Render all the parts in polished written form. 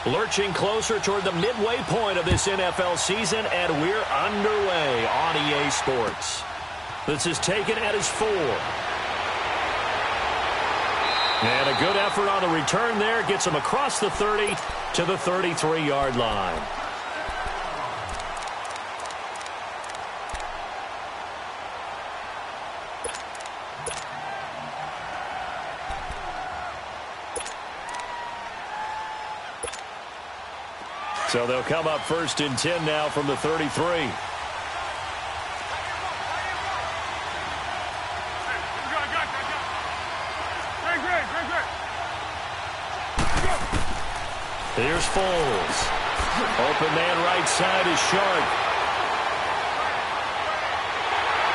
Lurching closer toward the midway point of this NFL season, and we're underway on EA Sports. This is taken at his 4. And a good effort on the return there gets him across the 30 to the 33-yard line. So they'll come up 1st and 10 now from the 33. Here's Foles. Open man right side is Sharp.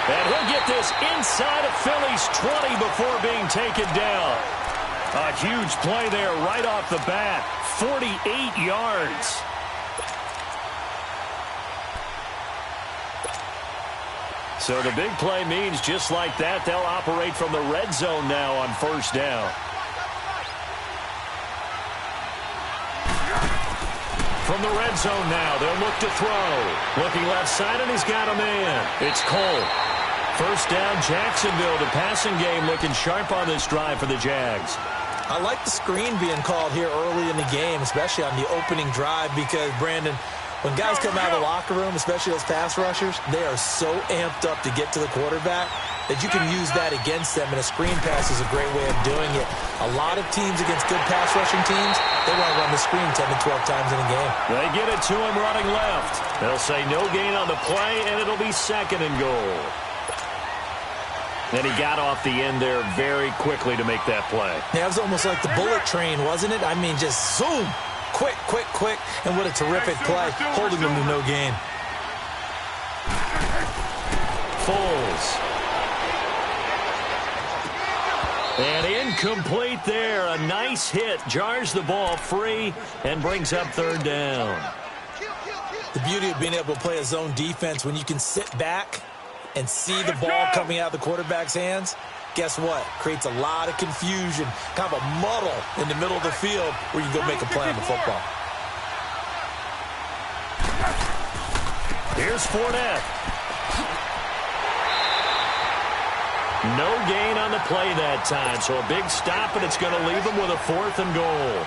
And he'll get this inside of Philly's 20 before being taken down. A huge play there right off the bat. 48 yards. So the big play means just like that, they'll operate from the red zone now on 1st down. From the red zone now, they'll look to throw. Looking left side, and he's got a man. It's Cole. 1st down, Jacksonville. The passing game looking sharp on this drive for the Jags. I like the screen being called here early in the game, especially on the opening drive, because, Brandon, when guys come out of the locker room, especially those pass rushers, they are so amped up to get to the quarterback that you can use that against them, and a screen pass is a great way of doing it. A lot of teams against good pass rushing teams, they want to run the screen 10 to 12 times in a game. They get it to him running left. They'll say no gain on the play, and it'll be 2nd and goal. Then he got off the end there very quickly to make that play. Yeah, it was almost like the bullet train, wasn't it? I mean, just zoom. Quick, quick, quick, and what a terrific play, holding them to no gain. Foles. And incomplete there. A nice hit. Jars the ball free and brings up 3rd down. The beauty of being able to play a zone defense when you can sit back and see the ball coming out of the quarterback's hands, guess what? Creates a lot of confusion, kind of a muddle in the middle of the field where you go make a play on the football. Here's Fournette. No gain on the play that time, so a big stop, and it's going to leave them with a 4th and goal.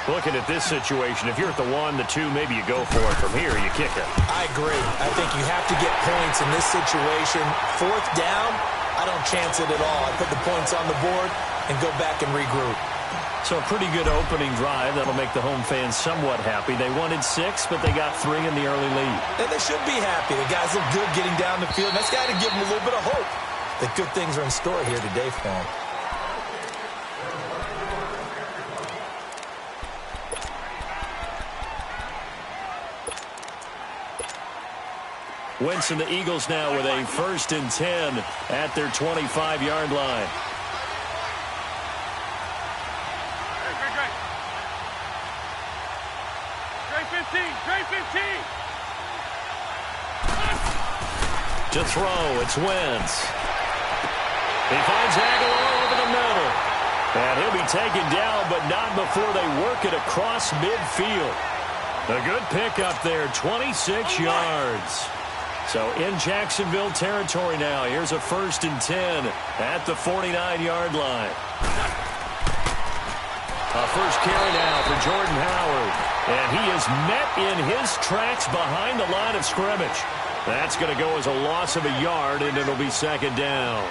Looking at this situation, if you're at the 1, the 2, maybe you go for it. From here, you kick it. I agree. I think you have to get points in this situation. 4th down, I don't chance it at all. I put the points on the board and go back and regroup. So a pretty good opening drive. That'll make the home fans somewhat happy. They wanted 6, but they got 3 in the early lead. And they should be happy. The guys look good getting down the field. That's got to give them a little bit of hope that good things are in store here today for them. Wentz and the Eagles now with a 1st and 10 at their 25-yard line. To throw, it's Wentz. He finds Aguilar over the middle. And he'll be taken down, but not before they work it across midfield. A good pickup there, 26 yards. So in Jacksonville territory now. Here's a 1st and 10 at the 49-yard line. A first carry now for Jordan Howard. And he is met in his tracks behind the line of scrimmage. That's going to go as a loss of a yard, and it'll be 2nd down.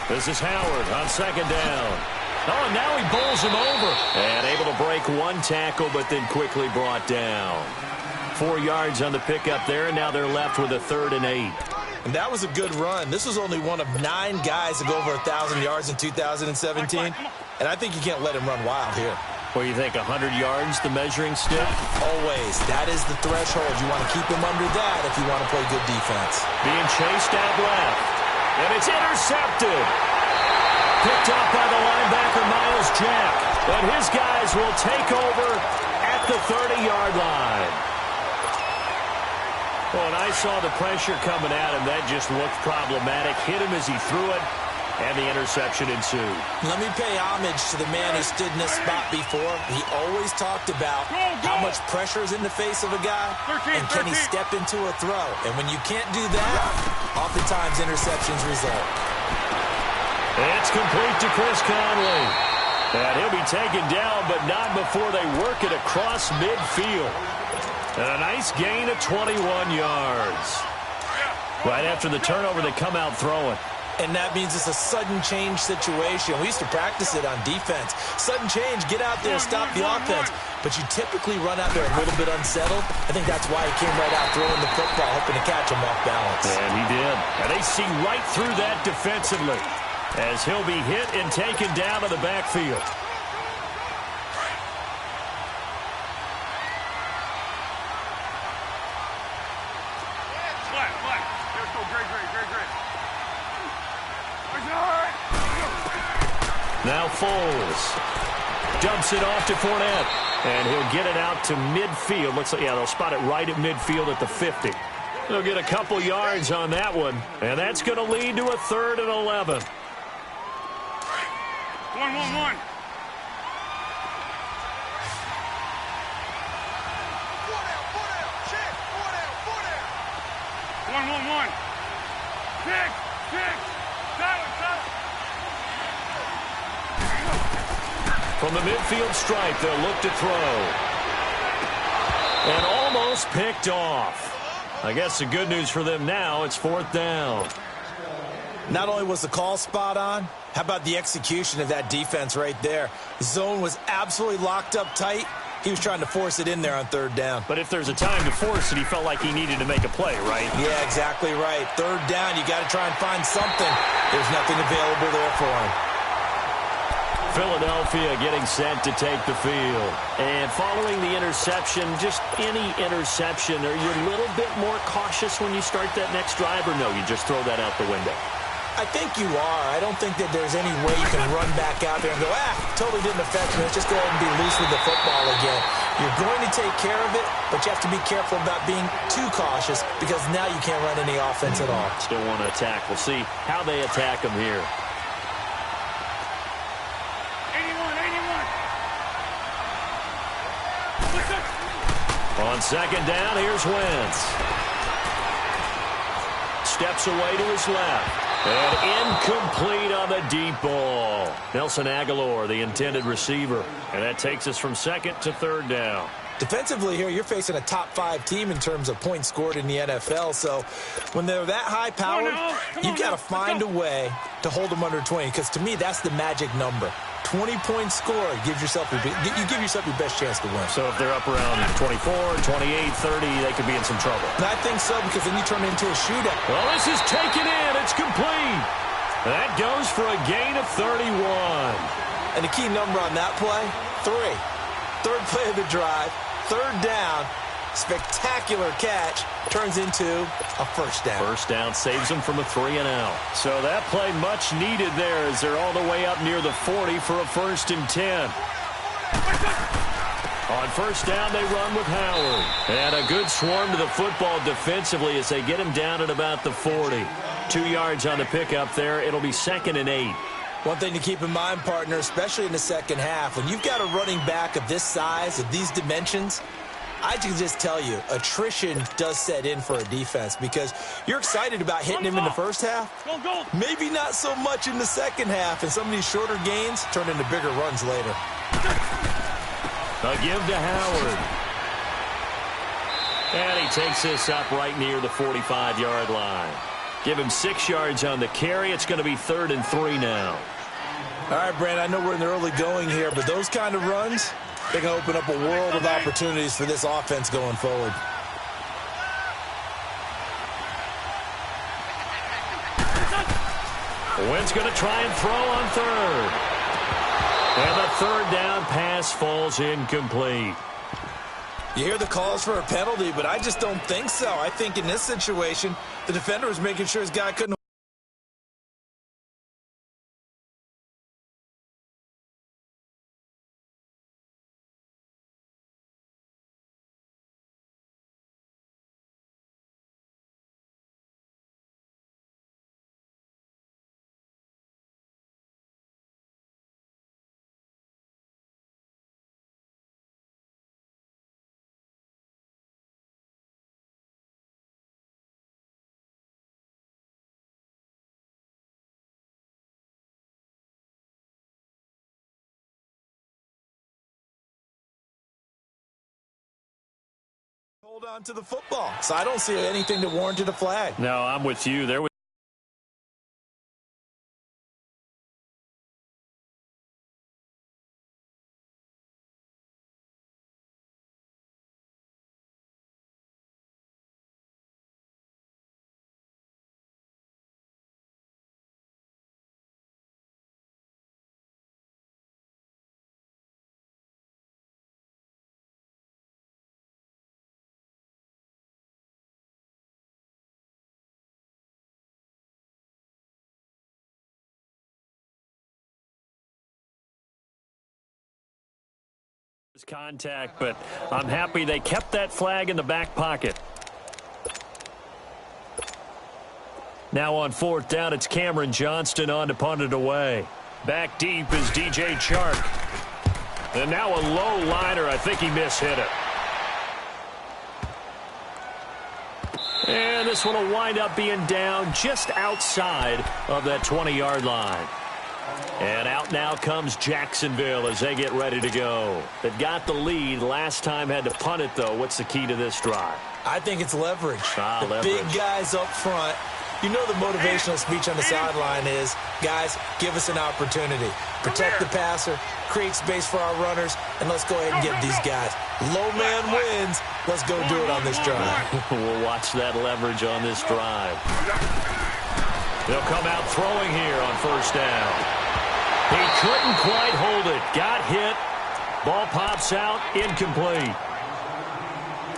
This is Howard on 2nd down. Oh, and now he bowls him over. And able to break 1 tackle, but then quickly brought down. 4 yards on the pickup there, and now they're left with a 3rd and 8. And that was a good run. This was only one of 9 guys to go over 1,000 yards in 2017. And I think you can't let him run wild here. What do you think, 100 yards, the measuring stick? Always. That is the threshold. You want to keep him under that if you want to play good defense. Being chased out left. And it's intercepted. Picked off by the linebacker, Miles Jack. But his guys will take over at the 30-yard line. Well, and I saw the pressure coming at him. That just looked problematic. Hit him as he threw it, and the interception ensued. Let me pay homage to the man who stood in this spot before. He always talked about how much pressure is in the face of a guy, and can he step into a throw. And when you can't do that, oftentimes interceptions result. It's complete to Chris Conley. And he'll be taken down, but not before they work it across midfield. And a nice gain of 21 yards. Right after the turnover, they come out throwing. And that means it's a sudden change situation. We used to practice it on defense. Sudden change, get out there, stop the offense. But you typically run out there a little bit unsettled. I think that's why he came right out throwing the football, hoping to catch him off balance. And he did. And they see right through that defensively as he'll be hit and taken down to the backfield. Now Foles dumps it off to Fournette, and he'll get it out to midfield. Looks like, yeah, they'll spot it right at midfield at the 50. They'll get a couple yards on that one, and that's going to lead to a 3rd and 11. 1-1-1. 1-1-1. 6. From the midfield stripe, they'll look to throw. And almost picked off. I guess the good news for them now, it's 4th down. Not only was the call spot on, how about the execution of that defense right there? The zone was absolutely locked up tight. He was trying to force it in there on 3rd down. But if there's a time to force it, he felt like he needed to make a play, right? Yeah, exactly right. 3rd down, you got to try and find something. There's nothing available there for him. Philadelphia getting set to take the field. And following the interception, just any interception, are you a little bit more cautious when you start that next drive, or no, you just throw that out the window? I think you are. I don't think that there's any way you can run back out there and go, totally didn't affect me. Let's just go ahead and be loose with the football again. You're going to take care of it, but you have to be careful about being too cautious because now you can't run any offense at all. Still want to attack. We'll see how they attack him here. 81. On 2nd down, here's Wentz. Steps away to his left. And incomplete on the deep ball. Nelson Aguilar, the intended receiver. And that takes us from 2nd to 3rd down. Defensively here, you're facing a top 5 team in terms of points scored in the NFL. So when they're that high-powered, you've got to find a way to hold them under 20. Because to me, that's the magic number. 20-point score gives yourself you give yourself your best chance to win. So if they're up around 24, 28, 30, they could be in some trouble. And I think so, because then you turn it into a shootout. Well, this is taken in. It's complete. That goes for a gain of 31. And the key number on that play, 3. 3rd play of the drive, 3rd down. Spectacular catch turns into a 1st down. 1st down saves them from a 3-and-out. So that play much needed there as they're all the way up near the 40 for a 1st and 10. On 1st down, they run with Howard. And a good swarm to the football defensively as they get him down at about the 40. 2 yards on the pickup there. It'll be 2nd and 8. One thing to keep in mind, partner, especially in the second half, when you've got a running back of this size, of these dimensions, I can just tell you, attrition does set in for a defense because you're excited about hitting him in the first half. Maybe not so much in the second half, and some of these shorter gains turn into bigger runs later. A give to Howard. And he takes this up right near the 45-yard line. Give him 6 yards on the carry. It's going to be 3rd and 3 now. All right, Brand, I know we're in the early going here, but those kind of runs, they can open up a world of opportunities for this offense going forward. Wentz going to try and throw on 3rd. And the 3rd down pass falls incomplete. You hear the calls for a penalty, but I just don't think so. I think in this situation, the defender was making sure his guy couldn't hold on to the football. So I don't see anything that warranted a flag. No, I'm with you. There was contact, but I'm happy they kept that flag in the back pocket. Now on fourth down, it's Cameron Johnston on to punt it away. Back deep is DJ Chark. And now a low liner. I think he mishit it. And this one will wind up being down just outside of that 20-yard line. And out now comes Jacksonville as they get ready to go. They've got the lead. Last time had to punt it, though. What's the key to this drive? I think it's leverage. The leverage. Big guys up front. You know the motivational speech on the sideline is, guys, give us an opportunity. Protect the passer, create space for our runners, and let's go ahead and get these guys. Low man wins. Let's go do it on this drive. We'll watch that leverage on this drive. They'll come out throwing here on first down. He couldn't quite hold it. Got hit. Ball pops out. Incomplete.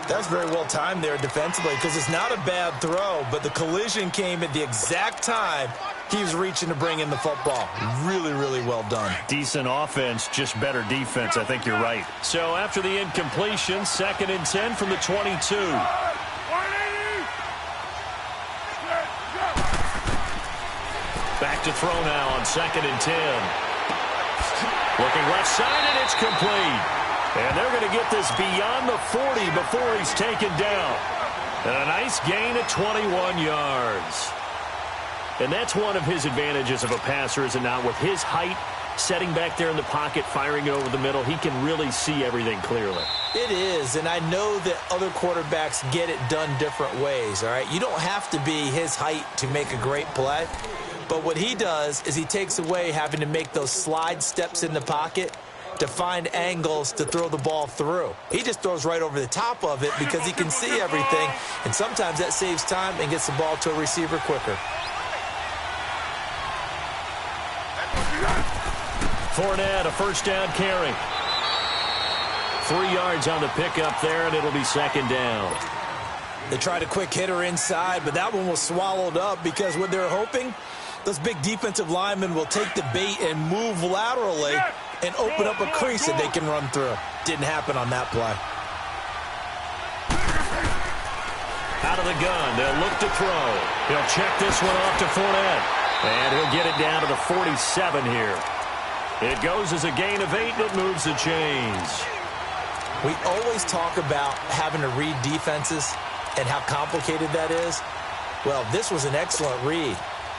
That's very well timed there defensively because it's not a bad throw, but the collision came at the exact time he was reaching to bring in the football. Really, really well done. Decent offense, just better defense. I think you're right. So after the incompletion, 2nd and 10 from the 22. Back to throw now on 2nd and 10. Looking left side, and it's complete. And they're going to get this beyond the 40 before he's taken down. And a nice gain of 21 yards. And that's one of his advantages of a passer, is it not? With his height, setting back there in the pocket, firing it over the middle, he can really see everything clearly. It is, and I know that other quarterbacks get it done different ways, all right? You don't have to be his height to make a great play. But what he does is he takes away having to make those slide steps in the pocket to find angles to throw the ball through. He just throws right over the top of it because he can see everything, and sometimes that saves time and gets the ball to a receiver quicker. Fournette, a first down carry. 3 yards on the pickup there, and it'll be 2nd down. They tried a quick hitter inside, but that one was swallowed up because what they're hoping, those big defensive linemen will take the bait and move laterally and open up a crease that they can run through. Didn't happen on that play. Out of the gun, they'll look to throw. He'll check this one off to Fournette. And he'll get it down to the 47 here. It goes as a gain of 8, and it moves the chains. We always talk about having to read defenses and how complicated that is. Well, this was an excellent read.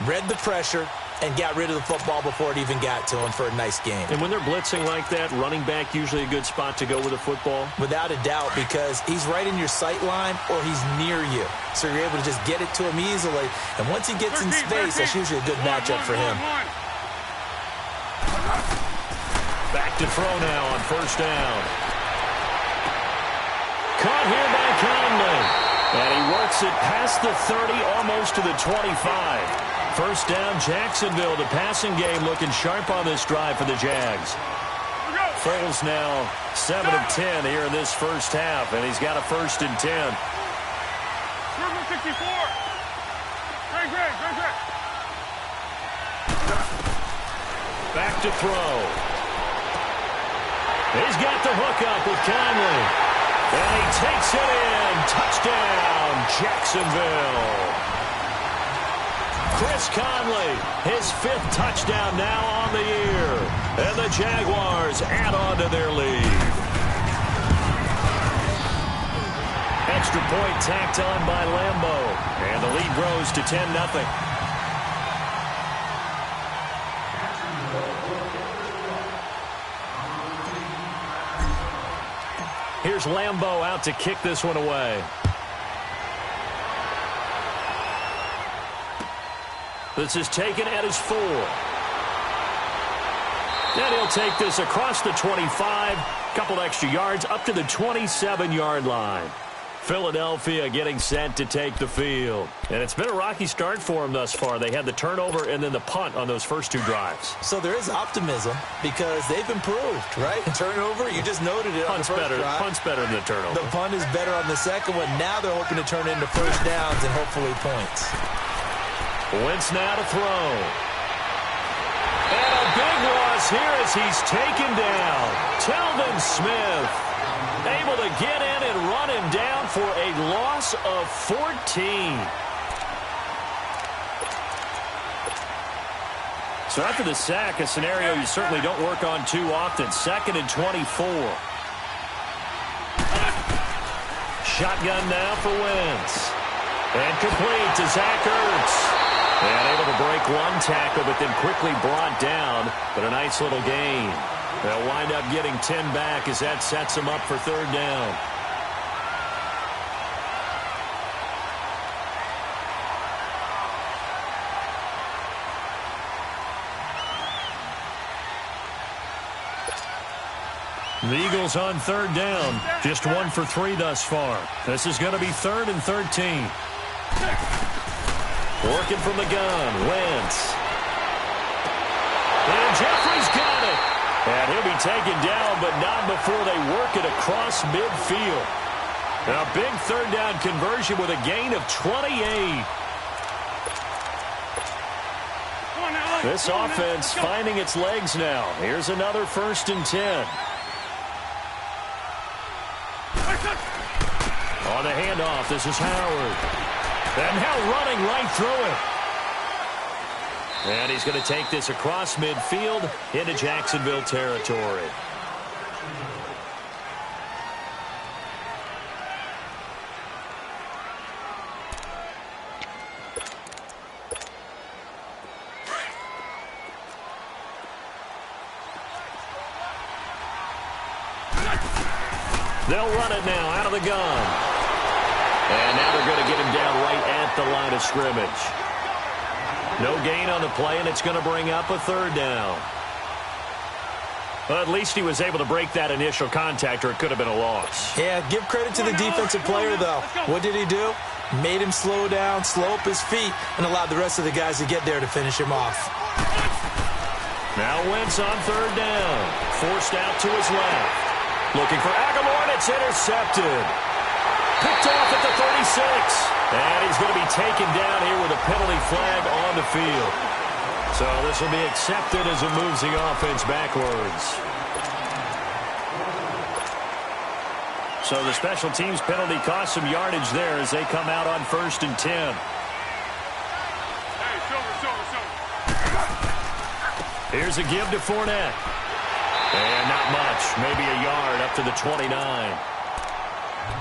Read the pressure and got rid of the football before it even got to him for a nice game. And when they're blitzing like that, running back usually a good spot to go with a football? Without a doubt, because he's right in your sight line or he's near you. So you're able to just get it to him easily. And once he gets in space, that's usually a good matchup for him. Back to throw now on first down. Caught here by Conley. And he works it past the 30, almost to the 25. First down, Jacksonville. The passing game looking sharp on this drive for the Jags. Foles now 7 of 10 here in this first half, and he's got a 1st and 10. Circle 64. Great. Back to throw. He's got the hook up with Conley. And he takes it in. Touchdown, Jacksonville. Chris Conley, his 5th touchdown now on the year. And the Jaguars add on to their lead. Extra point tacked on by Lambeau. And the lead grows to 10-0. Here's Here's Lambeau out to kick this one away. This is taken at his 4. And he'll take this across the 25. Couple extra yards up to the 27-yard line. Philadelphia getting set to take the field. And it's been a rocky start for them thus far. They had the turnover and then the punt on those first 2 drives. So there is optimism because they've improved, right? Turnover, you just noted it on the first drive. Punt's better than the turnover. The punt is better on the second one. Now they're hoping to turn it into first downs and hopefully points. Wentz now to throw. And a big loss here as he's taken down. Telvin Smith able to get in and run him down for a loss of 14. So after the sack, a scenario you certainly don't work on too often. 2nd and 24. Shotgun now for Wentz. And complete to Zach Ertz. And able to break one tackle, but then quickly brought down. But a nice little gain. They'll wind up getting 10 back as that sets them up for 3rd down. The Eagles on 3rd down. Just 1 for 3 thus far. This is going to be 3rd and 13. Working from the gun, Wentz. And Jeffrey's got it. And he'll be taken down, but not before they work it across midfield. A big 3rd down conversion with a gain of 28. This offense finding its legs now. Here's another 1st and 10. On the handoff, this is Howard. And now running right through it. And he's going to take this across midfield into Jacksonville territory. They'll run it now out of the gun. And now they're going to get him down right at the line of scrimmage. No gain on the play, and it's going to bring up a 3rd down. Well, at least he was able to break that initial contact, or it could have been a loss. Yeah, give credit to the defensive player, though. What did he do? Made him slow down, slow up his feet, and allowed the rest of the guys to get there to finish him off. Now Wentz on 3rd down. Forced out to his left. Looking for Aguilar, and it's intercepted. Picked off at the 36. And he's going to be taken down here with a penalty flag on the field. So this will be accepted as it moves the offense backwards. So the special teams penalty cost some yardage there as they come out on 1st and 10. Here's a give to Fournette. And not much. Maybe a yard up to the 29.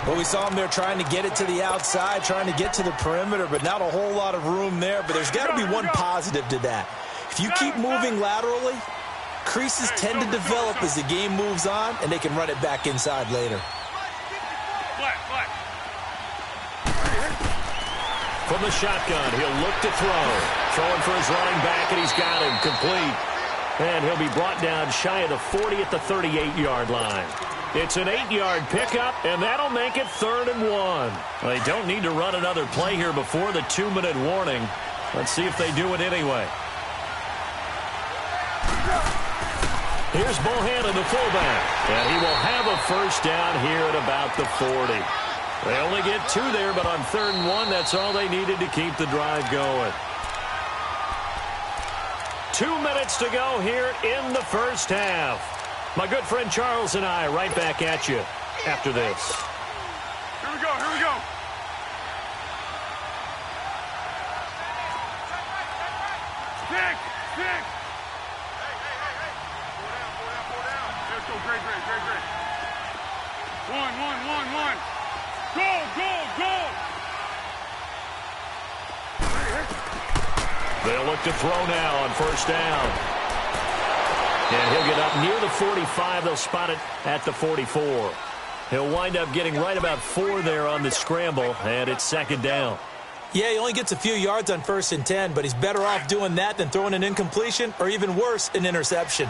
Well, we saw him there trying to get it to the outside, trying to get to the perimeter, but not a whole lot of room there. But there's got to be one positive to that. If you keep moving laterally, creases tend to develop as the game moves on, and they can run it back inside later. From the shotgun, he'll look to throw. Throwing for his running back, and he's got him complete. And he'll be brought down shy of the 40 at the 38-yard line. It's an 8-yard pickup, and that'll make it 3rd and 1. They don't need to run another play here before the 2-minute warning. Let's see if they do it anyway. Here's Bohannon, the fullback. And he will have a 1st down here at about the 40. They only get 2 there, but on 3rd and 1, that's all they needed to keep the drive going. 2 minutes to go here in the first half. My good friend Charles and I right back at you after this. Here we go, here we go. Stick, stick. Pull down. Let's go, great. One. Go. They'll look to throw now on 1st down. And he'll get up near the 45. They'll spot it at the 44. He'll wind up getting right about 4 there on the scramble, and it's 2nd down. Yeah, he only gets a few yards on 1st and 10, but he's better off doing that than throwing an incompletion or even worse, an interception.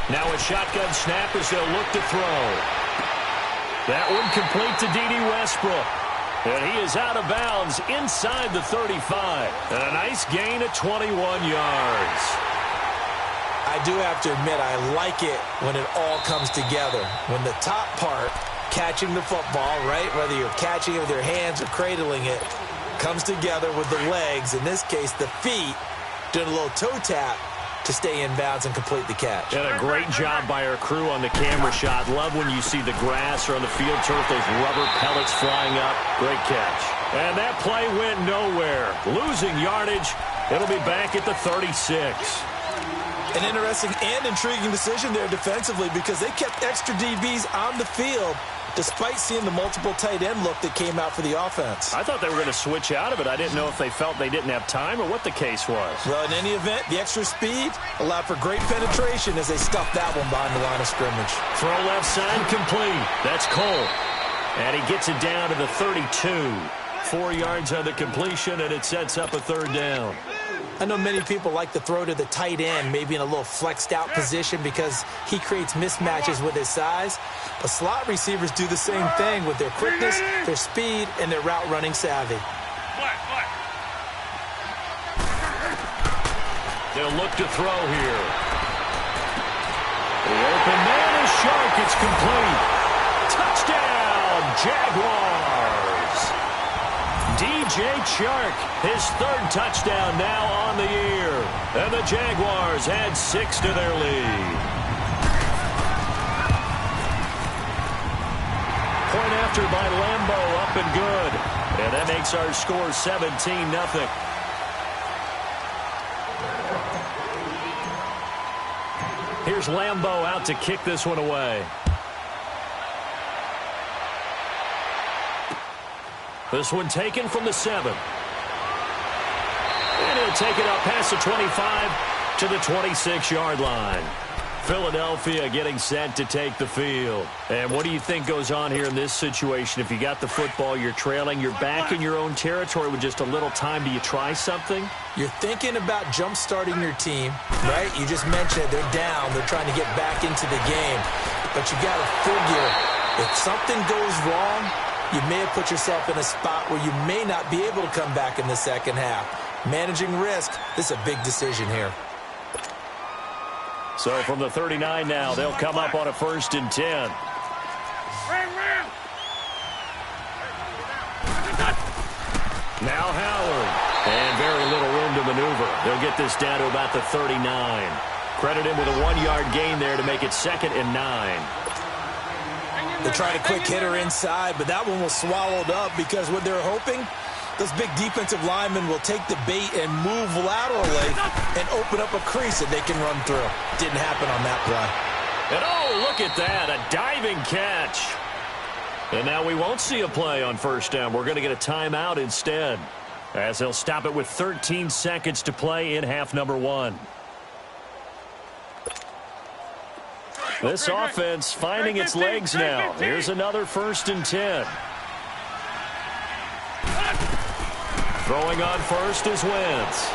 Now a shotgun snap as they'll look to throw. That one complete to D.D. Westbrook. And he is out of bounds inside the 35. And a nice gain of 21 yards. I do have to admit, I like it when it all comes together. When the top part, catching the football, right, whether you're catching it with your hands or cradling it, comes together with the legs, in this case the feet, doing a little toe tap to stay in bounds and complete the catch. And a great job by our crew on the camera shot. Love when you see the grass or on the field turf, those rubber pellets flying up. Great catch. And that play went nowhere. Losing yardage. It'll be back at the 36. An interesting and intriguing decision there defensively because they kept extra DBs on the field despite seeing the multiple tight end look that came out for the offense. I thought they were going to switch out of it. I didn't know if they felt they didn't have time or what the case was. Well, in any event, the extra speed allowed for great penetration as they stuffed that one behind the line of scrimmage. Throw left side complete. That's Cole. And he gets it down to the 32. 4 yards on the completion, and it sets up a 3rd down. I know many people like to throw to the tight end, maybe in a little flexed out position because he creates mismatches with his size. But slot receivers do the same thing with their quickness, their speed, and their route running savvy. They'll look to throw here. The open man is Shark. It's complete. Touchdown, Jaguars. DJ Chark, his 3rd touchdown now on the year. And the Jaguars add 6 to their lead. Point after by Lambo, up and good. And that makes our score 17-0. Here's Lambo out to kick this one away. This one taken from the 7. And he'll take it up past the 25 to the 26-yard line. Philadelphia getting set to take the field. And what do you think goes on here in this situation? If you got the football, you're trailing, you're back in your own territory with just a little time. Do you try something? You're thinking about jump-starting your team, right? You just mentioned it. They're down. They're trying to get back into the game. But you got to figure if something goes wrong, you may have put yourself in a spot where you may not be able to come back in the second half. Managing risk, this is a big decision here. So from the 39 now, they'll come up on a 1st and 10. Now Howard. And very little room to maneuver. They'll get this down to about the 39. Credit him with a 1-yard gain there to make it 2nd and 9. They tried a quick hitter inside, but that one was swallowed up because what they're hoping, those big defensive linemen will take the bait and move laterally and open up a crease that they can run through. Didn't happen on that play. And oh, look at that, a diving catch. And now we won't see a play on 1st down. We're going to get a timeout instead, as they'll stop it with 13 seconds to play in half number 1. This offense finding its legs now. Here's another 1st and 10. Throwing on 1st is Wentz.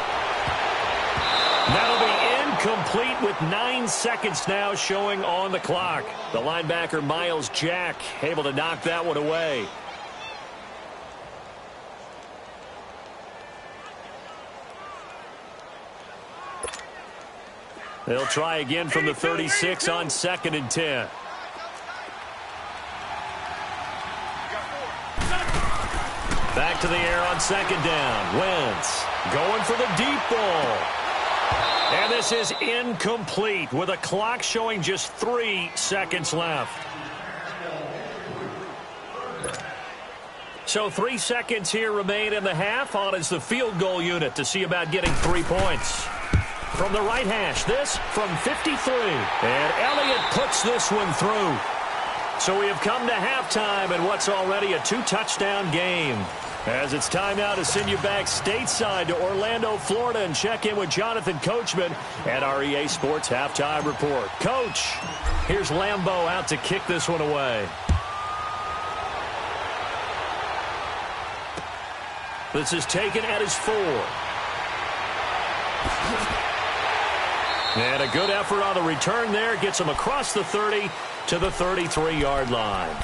That'll be incomplete with 9 seconds now showing on the clock. The linebacker Miles Jack able to knock that one away. They'll try again from the 36 on 2nd and 10. Back to the air on 2nd down. Wentz going for the deep ball. And this is incomplete with a clock showing just 3 seconds left. So 3 seconds here remain in the half. On is the field goal unit to see about getting 3 points. From the right hash, this from 53. And Elliott puts this one through. So we have come to halftime in what's already a 2-touchdown game. As it's time now to send you back stateside to Orlando, Florida, and check in with Jonathan Coachman at our EA Sports Halftime Report. Coach, here's Lambeau out to kick this one away. This is taken at his 4. And a good effort on the return there. Gets him across the 30 to the 33-yard line.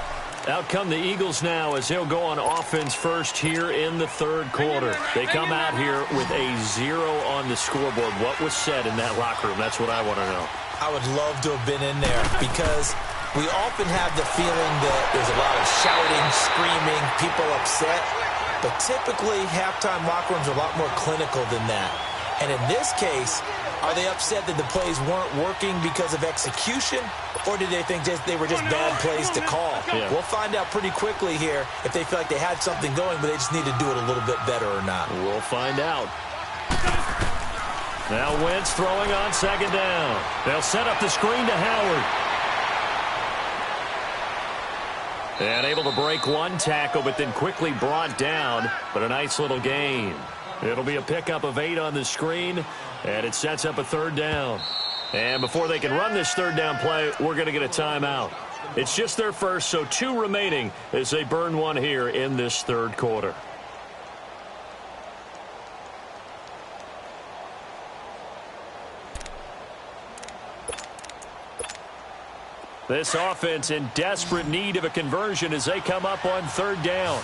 Out come the Eagles now as they'll go on offense first here in the third quarter. They come out here with a 0 on the scoreboard. What was said in that locker room? That's what I want to know. I would love to have been in there because we often have the feeling that there's a lot of shouting, screaming, people upset. But typically, halftime locker rooms are a lot more clinical than that. And in this case, are they upset that the plays weren't working because of execution, or did they think they were just bad plays to call? Yeah. We'll find out pretty quickly here if they feel like they had something going, but they just need to do it a little bit better or not. We'll find out. Now Wentz throwing on second down. They'll set up the screen to Howard. And able to break one tackle, but then quickly brought down, but a nice little gain. It'll be a pickup of 8 on the screen, and it sets up a third down. And before they can run this third down play, we're going to get a timeout. It's just their first, so 2 remaining as they burn one here in this third quarter. This offense in desperate need of a conversion as they come up on third down.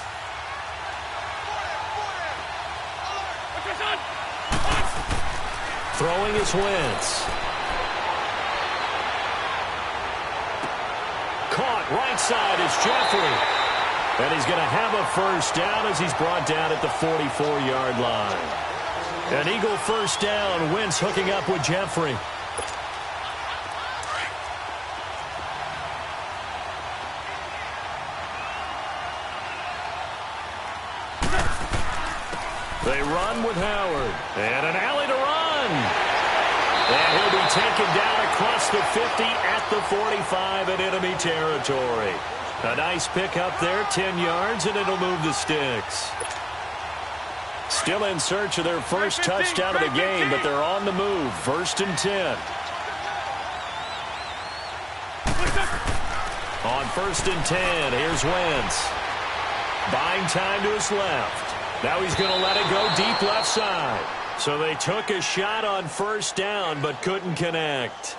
Throwing is Wentz. Caught right side is Jeffrey. And he's going to have a first down as he's brought down at the 44-yard line. An Eagle first down. Wentz hooking up with Jeffrey. They run with Howard. And an alley to run. And he'll be taken down across the 50 at the 45 in enemy territory. A nice pickup there, 10 yards, and it'll move the sticks. Still in search of their first touchdown of the game, but they're on the move. 1st and 10. On 1st and 10, here's Wentz. Buying time to his left. Now he's going to let it go deep left side. So they took a shot on first down, but couldn't connect.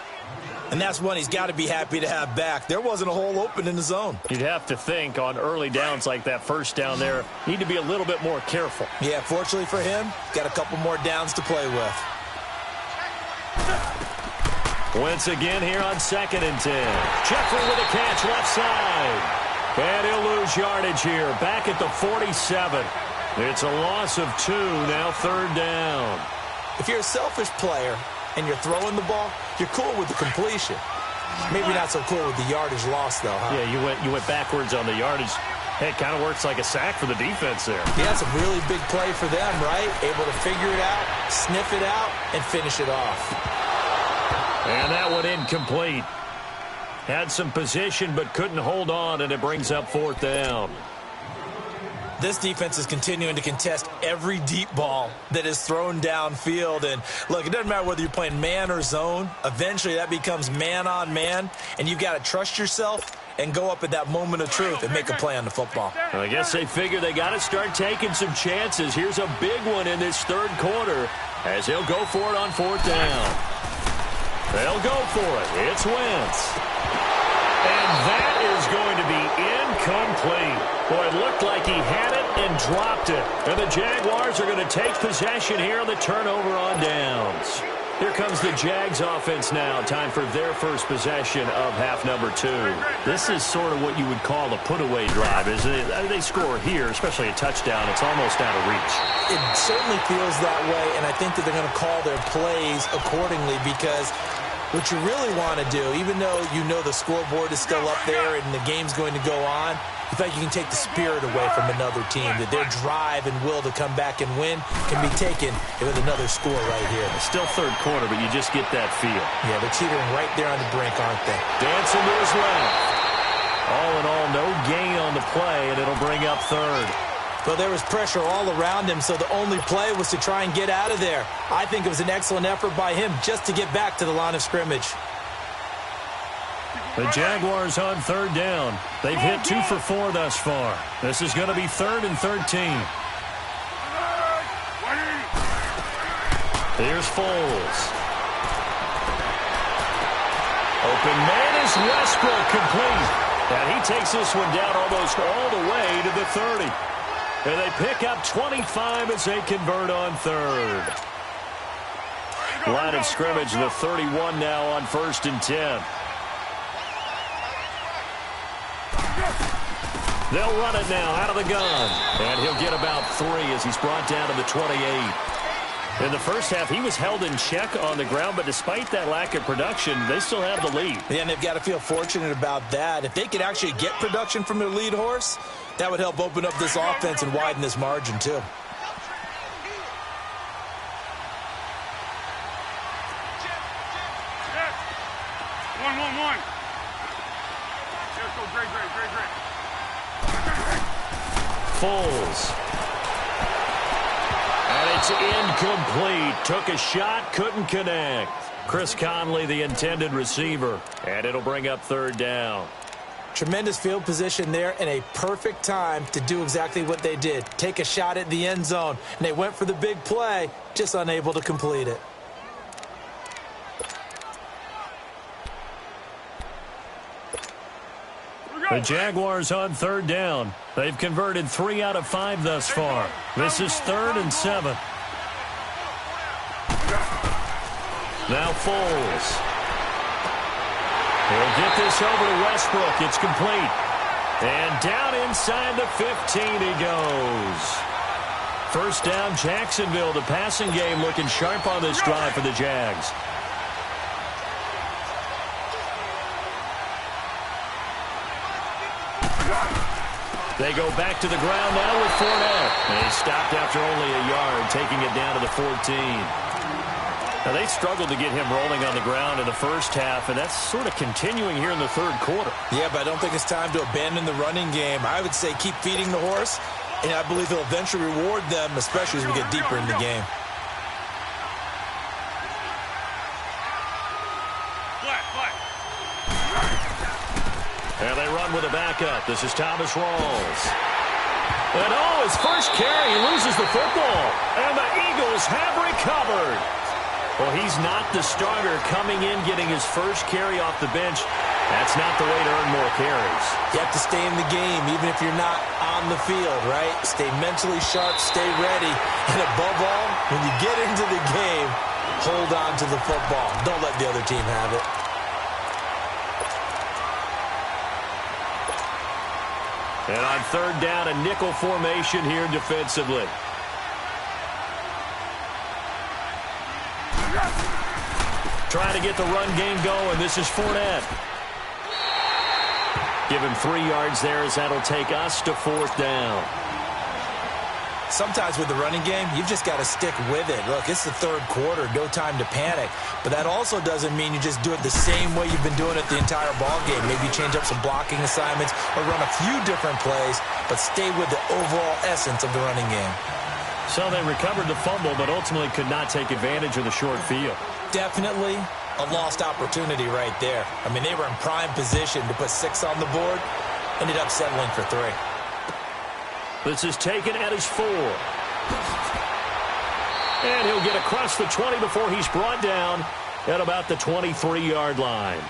And that's one he's got to be happy to have back. There wasn't a hole open in the zone. You'd have to think on early downs like that first down there, need to be a little bit more careful. Yeah, fortunately for him, got a couple more downs to play with. Wentz again here on 2nd and 10. Jeffrey with a catch left side. And he'll lose yardage here, back at the 47. It's a loss of 2, now 3rd down. If you're a selfish player and you're throwing the ball, you're cool with the completion. Maybe not so cool with the yardage loss, though, huh? Yeah, you went backwards on the yardage. Hey, it kind of works like a sack for the defense there. Yeah, it's a really big play for them, right? Able to figure it out, sniff it out, and finish it off. And that one incomplete. Had some position but couldn't hold on, and it brings up 4th down. This defense is continuing to contest every deep ball that is thrown downfield. And, look, it doesn't matter whether you're playing man or zone. Eventually that becomes man on man, and you've got to trust yourself and go up at that moment of truth and make a play on the football. Well, I guess they figure they got to start taking some chances. Here's a big one in this third quarter as they'll go for it on 4th down. They'll go for it. It's Wentz. And that is going to be incomplete. Boy, it looked like he had it and dropped it. And the Jaguars are going to take possession here on the turnover on downs. Here comes the Jags offense now. Time for their first possession of half number 2. This is sort of what you would call a put-away drive, isn't it? They score here, especially a touchdown. It's almost out of reach. It certainly feels that way, and I think that they're going to call their plays accordingly because what you really want to do, even though you know the scoreboard is still up there and the game's going to go on, you feel like you can take the spirit away from another team, that their drive and will to come back and win can be taken with another score right here. It's still third quarter, but you just get that feel. Yeah, they're teetering right there on the brink, aren't they? Dancing to his left. All in all, no gain on the play, and it'll bring up 3rd. Well, there was pressure all around him, so the only play was to try and get out of there. I think it was an excellent effort by him just to get back to the line of scrimmage. The Jaguars on third down. They've hit 2 for 4 thus far. This is going to be 3rd and 13. Here's Foles. Open man is Westbrook, complete. And he takes this one down almost all the way to the 30. And they pick up 25 as they convert on third. Line of scrimmage, the 31 now on 1st and 10. They'll run it now out of the gun. And he'll get about 3 as he's brought down to the 28. In the first half, he was held in check on the ground, but despite that lack of production, they still have the lead. Yeah, and they've got to feel fortunate about that. If they could actually get production from their lead horse, that would help open up this offense and widen this margin, too. One. Let's go, great. Foles. And it's incomplete. Took a shot, couldn't connect. Chris Conley, the intended receiver. And it'll bring up 3rd down. Tremendous field position there and a perfect time to do exactly what they did. Take a shot at the end zone. And they went for the big play, just unable to complete it. The Jaguars on 3rd down. They've converted 3 out of 5 thus far. This is 3rd and 7. Now Foles. He'll get this over to Westbrook. It's complete. And down inside the 15 he goes. First down, Jacksonville. The passing game looking sharp on this drive for the Jags. They go back to the ground now with Fournette. And he stopped after only a yard, taking it down to the 14. Now, they struggled to get him rolling on the ground in the first half, and that's sort of continuing here in the 3rd quarter. Yeah, but I don't think it's time to abandon the running game. I would say keep feeding the horse, and I believe he'll eventually reward them, especially as we get deeper in the game. And they run with a backup. This is Thomas Rawls. And his first carry, he loses the football. And the Eagles have recovered. Well, he's not the starter coming in, getting his first carry off the bench. That's not the way to earn more carries. You have to stay in the game, even if you're not on the field, right? Stay mentally sharp, stay ready. And above all, when you get into the game, hold on to the football. Don't let the other team have it. And on 3rd down, a nickel formation here defensively. Trying to get the run game going. This is Fournette. Give him 3 yards there as that'll take us to 4th down. Sometimes with the running game, you've just got to stick with it. Look, it's the 3rd quarter, no time to panic. But that also doesn't mean you just do it the same way you've been doing it the entire ball game. Maybe change up some blocking assignments or run a few different plays, but stay with the overall essence of the running game. So they recovered the fumble, but ultimately could not take advantage of the short field. Definitely a lost opportunity right there. I mean, they were in prime position to put 6 on the board, ended up settling for 3. This is taken at his 4. And he'll get across the 20 before he's brought down at about the 23-yard line.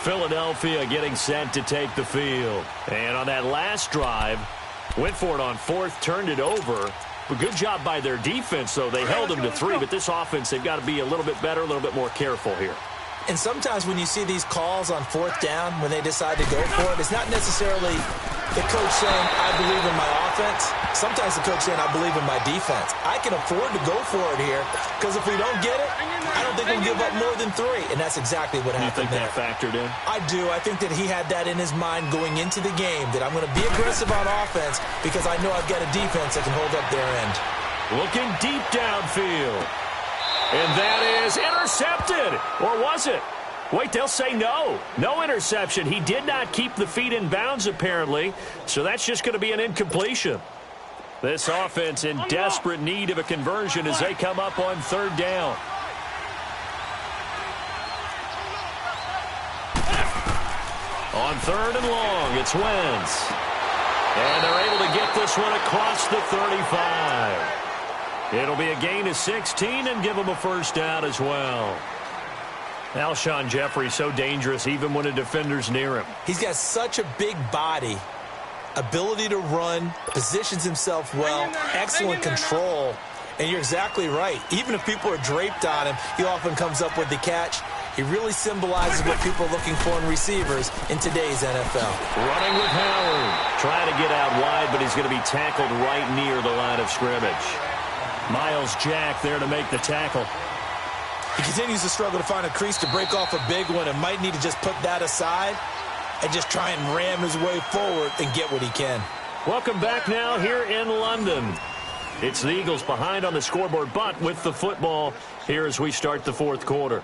Philadelphia getting set to take the field. And on that last drive, went for it on 4th, turned it over. But good job by their defense, though. They held them to 3, but this offense, they've got to be a little bit better, a little bit more careful here. And sometimes when you see these calls on 4th down, when they decide to go for it, it's not necessarily the coach saying, I believe in my offense. Sometimes the coach saying, I believe in my defense. I can afford to go for it here because if we don't get it, I don't think we'll give up more than 3. And that's exactly what happened there. You think that factored in? I do. I think that he had that in his mind going into the game, that I'm going to be aggressive on offense because I know I've got a defense that can hold up their end. Looking deep downfield. And that is intercepted. Or was it? Wait, they'll say no. No interception. He did not keep the feet in bounds, apparently. So that's just going to be an incompletion. This offense in desperate need of a conversion as they come up on third down. On third and long, it's Wentz. And they're able to get this one across the 35. It'll be a gain of 16 and give them a first down as well. Alshon Jeffrey so dangerous even when a defender's near him. He's got such a big body, ability to run, positions himself well, excellent control. And you're exactly right. Even if people are draped on him, he often comes up with the catch. He really symbolizes what people are looking for in receivers in today's NFL. Running with Howard. Trying to get out wide, but he's going to be tackled right near the line of scrimmage. Miles Jack there to make the tackle. He continues to struggle to find a crease to break off a big one and might need to just put that aside and just try and ram his way forward and get what he can. Welcome back now here in London. It's the Eagles behind on the scoreboard, but with the football here as we start the fourth quarter.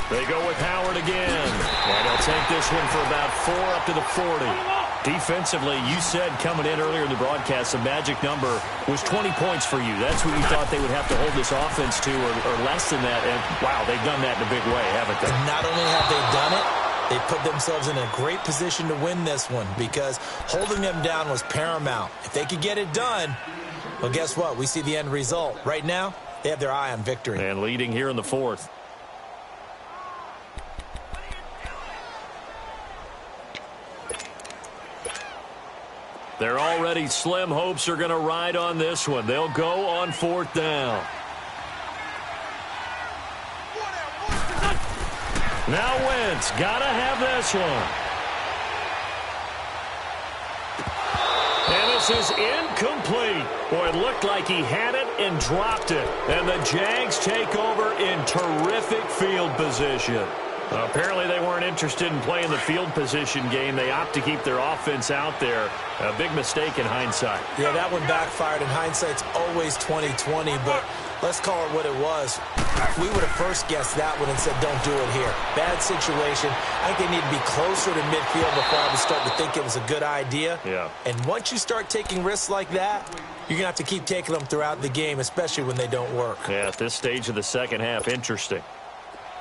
They go with Howard again. And they'll take this one for about 4 up to the 40. Defensively, you said coming in earlier in the broadcast, the magic number was 20 points for you. That's what you thought they would have to hold this offense to or less than that. And, wow, they've done that in a big way, haven't they? And not only have they done it, they put themselves in a great position to win this one because holding them down was paramount. If they could get it done, well, guess what? We see the end result. Right now, they have their eye on victory. And leading here in the fourth. Their already slim hopes are going to ride on this one. They'll go on fourth down. Now Wentz, gotta have this one. And this is incomplete. Boy, it looked like he had it and dropped it. And the Jags take over in terrific field position. Apparently they weren't interested in playing the field position game. They opt to keep their offense out there. A big mistake in hindsight. Yeah, that one backfired. In hindsight's always 20/20, but let's call it what it was. We would have first guessed that one and said, don't do it here. Bad situation. I think they need to be closer to midfield before I would start to think it was a good idea. Yeah. And once you start taking risks like that, you're going to have to keep taking them throughout the game, especially when they don't work. Yeah, at this stage of the second half, interesting.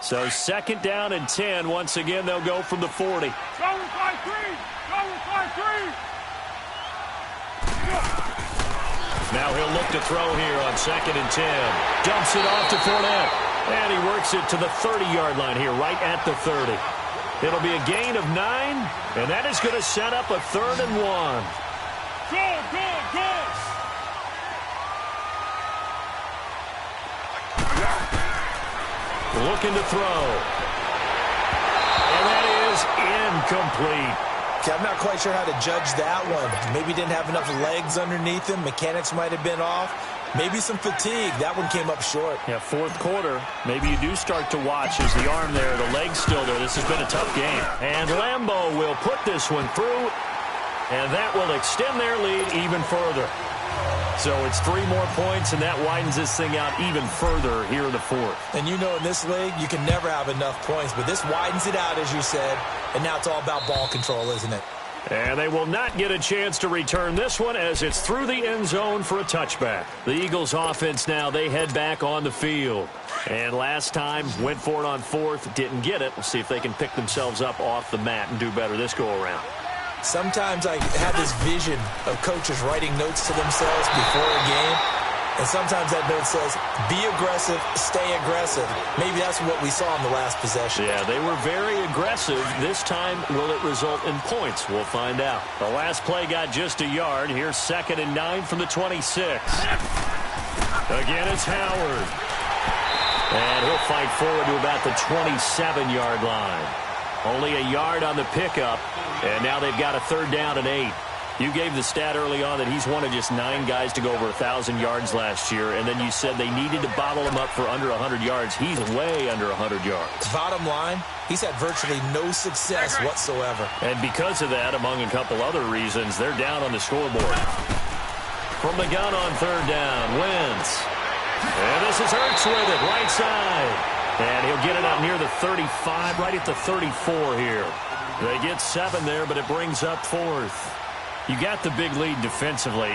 So second down and 10. Once again, they'll go from the 40. Go with 5-3. Go with 5-3. Now he'll look to throw here on second and 10. Dumps it off to Fournette. And he works it to the 30-yard line here, right at the 30. It'll be a gain of 9, and that is going to set up a 3rd and 1. Go. Looking to throw. And that is incomplete. Okay, I'm not quite sure how to judge that one. Maybe didn't have enough legs underneath him. Mechanics might have been off. Maybe some fatigue. That one came up short. Yeah, fourth quarter. Maybe you do start to watch as the arm there, the leg's still there. This has been a tough game. And Lambeau will put this one through. And that will extend their lead even further. So it's 3 more points, and that widens this thing out even further here in the fourth. And you know in this league, you can never have enough points, but this widens it out, as you said, and now it's all about ball control, isn't it? And they will not get a chance to return this one as it's through the end zone for a touchback. The Eagles offense now, they head back on the field. And last time, went for it on fourth, didn't get it. We'll see if they can pick themselves up off the mat and do better this go-around. Sometimes I have this vision of coaches writing notes to themselves before a game, and sometimes that note says, be aggressive, stay aggressive. Maybe that's what we saw in the last possession. Yeah, they were very aggressive. This time, will it result in points? We'll find out. The last play got just a yard. Here's 2nd and 9 from the 26. Again, it's Howard. And he'll fight forward to about the 27-yard line. Only a yard on the pickup, and now they've got a 3rd down and 8. You gave the stat early on that he's one of just 9 guys to go over 1,000 yards last year, and then you said they needed to bottle him up for under 100 yards. He's way under 100 yards. Bottom line, he's had virtually no success whatsoever. And because of that, among a couple other reasons, they're down on the scoreboard. From the gun on third down, Wentz. And this is Hurts with it, right side. And he'll get it out near the 35, right at the 34 here. They get 7 there, but it brings up 4th. You got the big lead defensively,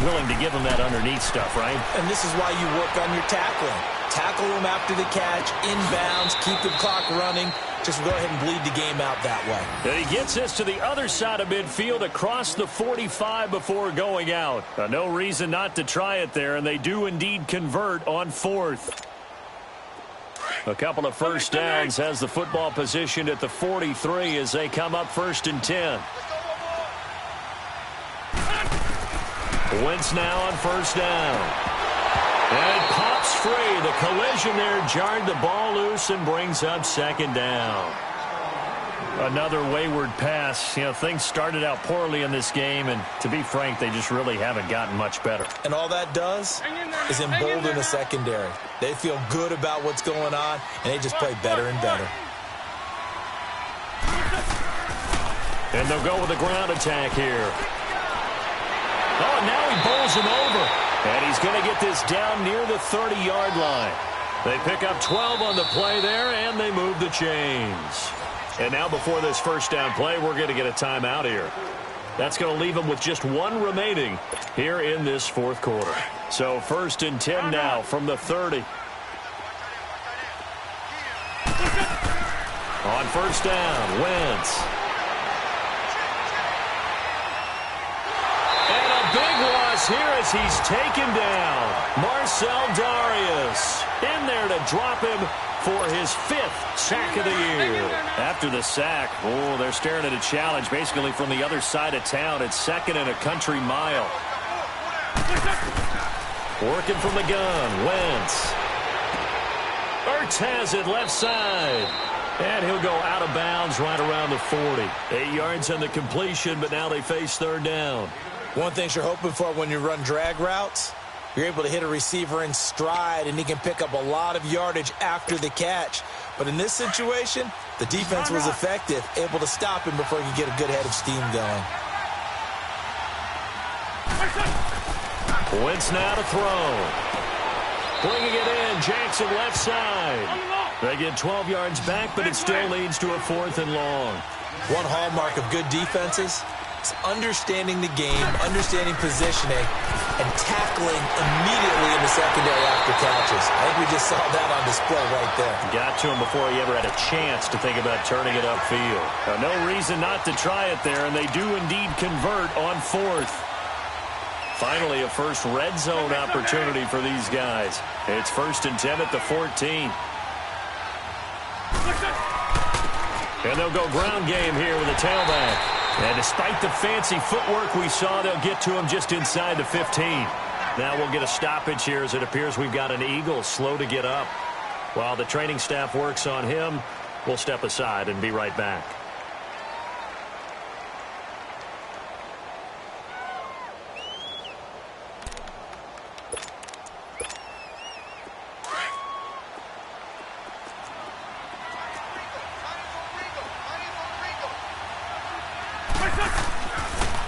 willing to give them that underneath stuff, right? And this is why you work on your tackling. Tackle them after the catch, inbounds, keep the clock running. Just go ahead and bleed the game out that way. And he gets this to the other side of midfield across the 45 before going out. No reason not to try it there, and they do indeed convert on 4th. A couple of first downs, has the football positioned at the 43 as they come up 1st and 10. Wentz now on 1st down. And it pops free. The collision there jarred the ball loose and brings up 2nd down. Another wayward pass. You know, things started out poorly in this game, and to be frank, they just really haven't gotten much better. And all that does is embolden the secondary. They feel good about what's going on, and they just play better and better. And they'll go with a ground attack here. Oh, now he bowls him over. And he's going to get this down near the 30-yard line. They pick up 12 on the play there, and they move the chains. And now before this first down play, we're going to get a timeout here. That's going to leave them with just 1 remaining here in this 4th quarter. So 1st and 10 now from the 30. On 1st down, Wentz. Big loss here as he's taken down. Marcel Darius in there to drop him for his 5th sack of the year. After the sack, oh, they're staring at a challenge basically from the other side of town. It's 2nd and a country mile. Working from the gun, Wentz. Ertz has it left side. And he'll go out of bounds right around the 40. 8 yards on the completion, but now they face 3rd down. One thing you're hoping for when you run drag routes, you're able to hit a receiver in stride, and he can pick up a lot of yardage after the catch. But in this situation, the defense was effective, able to stop him before he could get a good head of steam going. Wentz now to throw. Bringing it in, Jackson left side. They get 12 yards back, but it still leads to a 4th and long. One hallmark of good defenses is understanding the game, understanding positioning, and tackling immediately in the secondary after catches. I think we just saw that on display right there. Got to him before he ever had a chance to think about turning it upfield. No reason not to try it there, and they do indeed convert on 4th. Finally, a first red zone opportunity for these guys. It's 1st and 10 at the 14. And they'll go ground game here with a tailback. And despite the fancy footwork we saw, they'll get to him just inside the 15. Now we'll get a stoppage here as it appears we've got an Eagle slow to get up. While the training staff works on him, we'll step aside and be right back.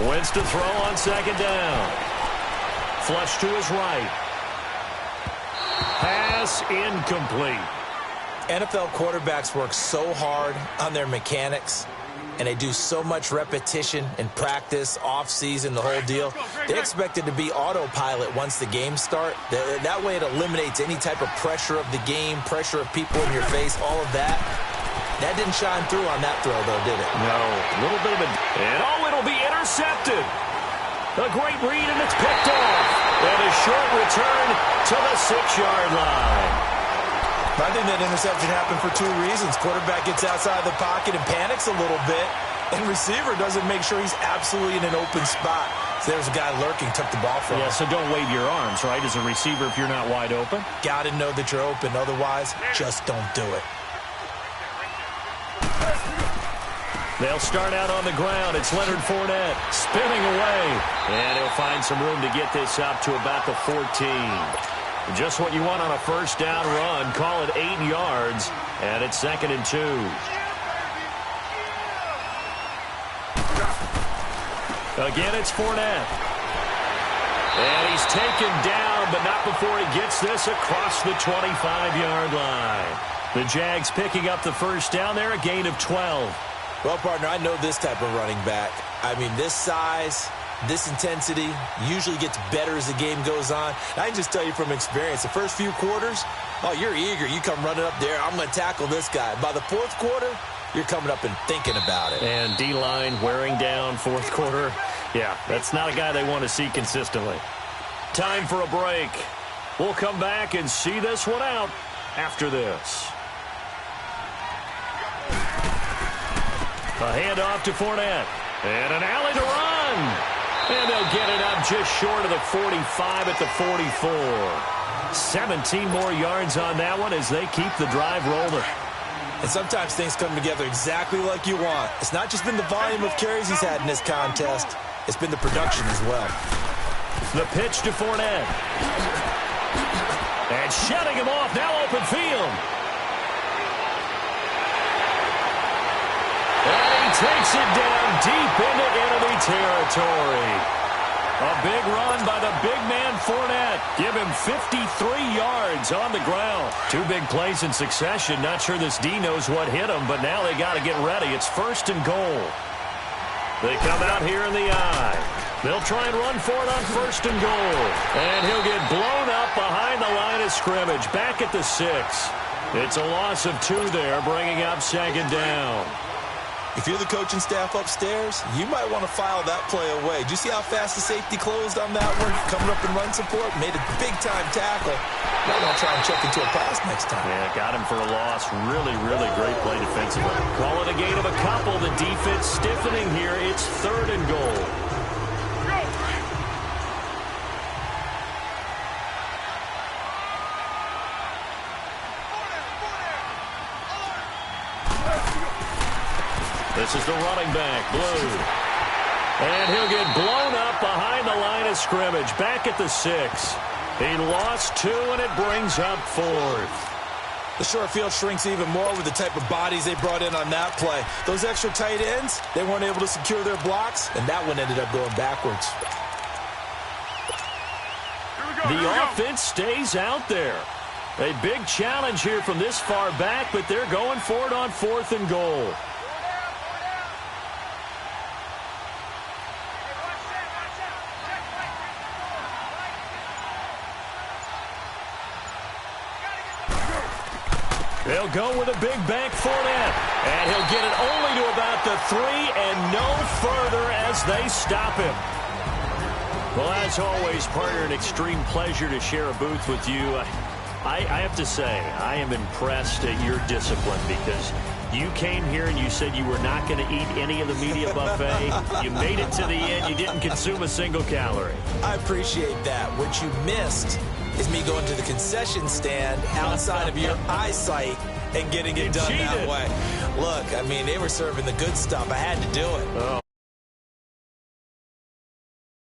Wentz to throw on 2nd down. Flush to his right. Pass incomplete. NFL quarterbacks work so hard on their mechanics, and they do so much repetition in practice, off-season, the whole deal. They expect it to be autopilot once the games start. That way it eliminates any type of pressure of the game, pressure of people in your face, all of that. That didn't shine through on that throw, though, did it? No. A little bit of a... And, oh, it'll be intercepted. A great read, and it's picked off. And a short return to the 6-yard line. I think that interception happened for 2 reasons. Quarterback gets outside the pocket and panics a little bit, and receiver doesn't make sure he's absolutely in an open spot. So there's a guy lurking, took the ball from him. Yeah, so don't wave your arms, right, as a receiver if you're not wide open. Got to know that you're open. Otherwise, just don't do it. They'll start out on the ground. It's Leonard Fournette spinning away. And he'll find some room to get this up to about the 14. Just what you want on a first down run. Call it 8 yards. And it's 2nd and 2. Again, it's Fournette. And He's taken down, but not before he gets this across the 25-yard line. The Jags picking up the first down there, a gain of 12. Well, partner, I know this type of running back. I mean, this size, this intensity usually gets better as the game goes on. And I can just tell you from experience, the first few quarters, oh, you're eager. You come running up there, I'm going to tackle this guy. By the fourth quarter, you're coming up and thinking about it. And D-line wearing down fourth quarter. Yeah, that's not a guy they want to see consistently. Time for a break. We'll come back and see this one out after this. A handoff to Fournette. And an alley to run. And they'll get it up just short of the 45 at the 44. 17 more yards on that one as they keep the drive rolling. And sometimes things come together exactly like you want. It's not just been the volume of carries he's had in this contest. It's been the production as well. The pitch to Fournette. And shutting him off. Now open field. And he takes it down deep into enemy territory. A big run by the big man Fournette. Give him 53 yards on the ground. Two big plays in succession. Not sure this D knows what hit him, but now they got to get ready. It's first and goal. They come out here in the eye. They'll try and run for it on first and goal. And he'll get blown up behind the line of scrimmage. Back at the 6. It's a loss of 2 there, bringing up second down. If you're the coaching staff upstairs, you might want to file that play away. Do you see how fast the safety closed on that one? Coming up in run support, made a big-time tackle. Might want to try and check into a pass next time. Yeah, got him for a loss. Really, really great play defensively. Call it a gain of a couple. The defense stiffening here. It's third and goal. This is the running back, Blue. And he'll get blown up behind the line of scrimmage. Back at the 6. He lost 2, and it brings up 4th. The short field shrinks even more with the type of bodies they brought in on that play. Those extra tight ends, they weren't able to secure their blocks, and that one ended up going backwards. The offense stays out there. A big challenge here from this far back, but they're going for it on 4th and goal. They'll go with a big bank Fournette. And he'll get it only to about the 3 and no further as they stop him. Well, as always, partner, an extreme pleasure to share a booth with you. I have to say, I am impressed at your discipline because you came here and you said you were not going to eat any of the media buffet. You made it to the end. You didn't consume a single calorie. I appreciate that. What you missed is me going to the concession stand outside of your eyesight and getting it done that way. Look, I mean, they were serving the good stuff. I had to do it. Oh.